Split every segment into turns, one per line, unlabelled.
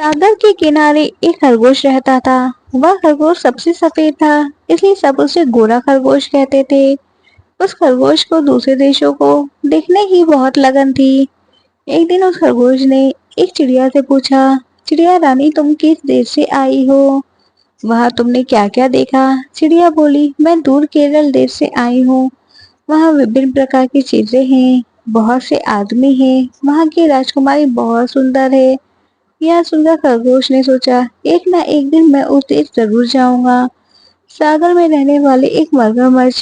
सागर के किनारे एक खरगोश रहता था। वह खरगोश सबसे सफेद था, इसलिए सब उसे गोरा खरगोश कहते थे। उस खरगोश को दूसरे देशों को देखने की बहुत लगन थी। एक दिन उस खरगोश ने एक चिड़िया से पूछा, चिड़िया रानी तुम किस देश से आई हो? वहाँ तुमने क्या क्या देखा? चिड़िया बोली, मैं दूर केरल देश से आई हूँ। वहाँ विभिन्न प्रकार की चीजें हैं, बहुत से आदमी हैं, वहाँ की राजकुमारी बहुत सुंदर है। यह सुनकर खरगोश ने सोचा, एक ना एक दिन मैं उस देश जरूर जाऊंगा। सागर में रहने वाले एक मगरमच्छ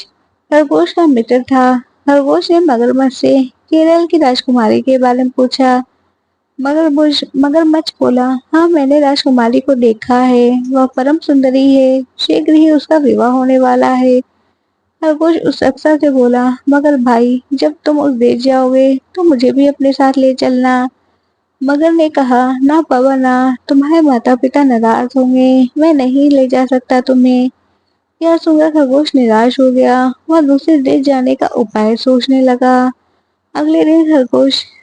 खरगोश का मित्र था। खरगोश ने मगरमच्छ से केरल की राजकुमारी के बारे में पूछा। मगरमच्छ बोला, हाँ मैंने राजकुमारी को देखा है, वह परम सुंदरी है, शीघ्र ही उसका विवाह होने वाला है। खरगोश उस अफसर से बोला, मगर भाई जब तुम उस देश जाओगे तो मुझे भी अपने साथ ले चलना। मगर ने कहा, ना बाबा ना, तुम्हारे माता पिता नाराज होंगे, मैं नहीं ले जा सकता तुम्हें। यह सुनकर खरगोश निराश हो गया। वह दूसरे देश जाने का उपाय सोचने लगा। अगले दिन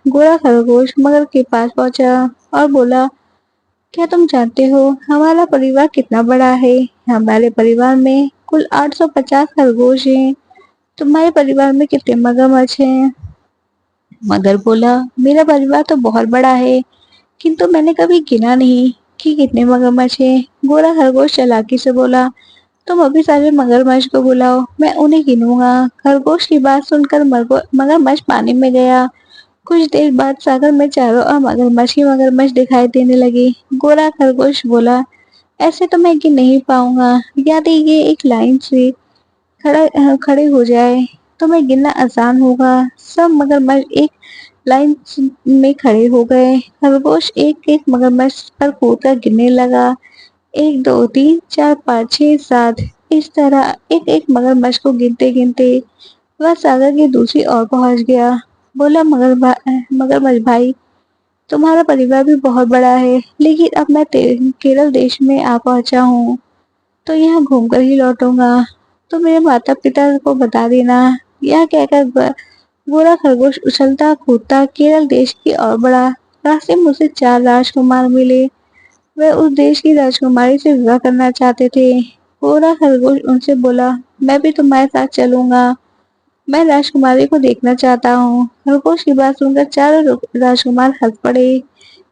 गोरा खरगोश मगर के पास पहुंचा और बोला, क्या तुम जानते हो हमारा परिवार कितना बड़ा है? हमारे परिवार में कुल 850 खरगोश हैं। तुम्हारे परिवार में कितने मगरमच्छ हैं? मगर बोला, मेरा परिवार तो बहुत बड़ा है, किंतु मैंने कभी गिना नहीं कि कितने मगरमच्छ हैं। गोरा खरगोश चालाकी से बोला, तुम अभी सारे मगरमच्छ को बुलाओ, मैं उन्हें गिनूंगा। खरगोश की बात सुनकर मगरमच्छ पानी में गया। कुछ देर बाद सागर में चारों ओर मगरमच्छ ही मगरमच्छ दिखाई देने लगे। गोरा खरगोश बोला, ऐसे तो मैं गिन नहीं पाऊंगा, यदि ये एक लाइन से खड़े हो जाए तो मैं गिनना आसान होगा। सब मगरमच्छ एक लाइन में खड़े हो गए। खरगोश एक एक मगरमच्छ पर कूदकर गिनने लगा। 1 2 3 4 5 6 7। इस तरह एक एक मगरमच्छ को गिनते गिनते वह सागर की दूसरी ओर पहुंच गया। बोला, मगरमच्छ भाई तुम्हारा परिवार भी बहुत बड़ा है, लेकिन अब मैं केरल देश में आ पहुंचा हूँ, तो यहाँ घूमकर ही लौटूंगा। तो मेरे माता पिता को बता देना। यह कहकर गोरा खरगोश उछलता कूदता केरल देश की ओर बढ़ा। रास्ते में उसे 4 राजकुमार मिले। वे उस देश की राजकुमारी से विवाह करना चाहते थे। गोरा खरगोश उनसे बोला, मैं भी तुम्हारे साथ चलूंगा, मैं राजकुमारी को देखना चाहता हूँ। खरगोश की बात सुनकर चारों राजकुमार हंस पड़े।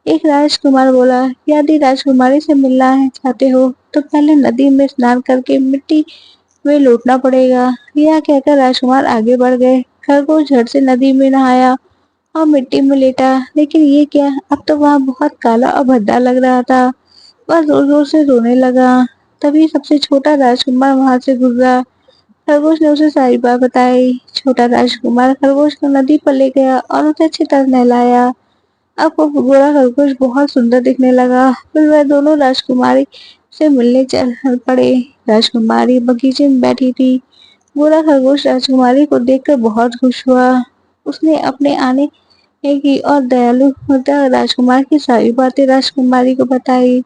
एक राजकुमार बोला, यदि राजकुमारी से मिलना है चाहते हो तो पहले नदी में स्नान करके मिट्टी में लौटना पड़ेगा। यह कहकर राजकुमार आगे बढ़ गए। खरगोश झट से नदी में नहाया और मिट्टी में लेटा, लेकिन ये क्या, अब तो वहाँ बहुत काला और भद्दा लग रहा था। वह जोर जोर से रोने लगा। तभी सबसे छोटा राजकुमार वहां से गुजरा। खरगोश ने उसे सारी बात बताई। छोटा राजकुमार खरगोश को नदी पर ले गया और उसे अच्छी तरह नहलाया। अब वो गोरा खरगोश बहुत सुंदर दिखने लगा। फिर वह दोनों राजकुमारी से मिलने चल पड़े। राजकुमारी बगीचे में बैठी थी। गोरा खरगोश राजकुमारी को देखकर बहुत खुश हुआ। उसने अपने आने की और दयालु होता राजकुमार की सारी बातें राजकुमारी को बताई।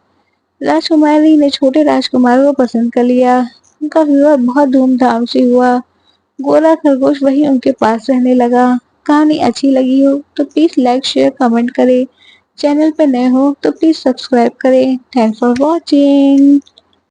राजकुमारी ने छोटे राजकुमार को पसंद कर लिया। उनका विवाह बहुत धूमधाम से हुआ। गोरा खरगोश वही उनके पास रहने लगा। कहानी अच्छी लगी हो तो प्लीज लाइक शेयर कमेंट करें। चैनल पर नए हो तो प्लीज सब्सक्राइब करें। Thanks for watching.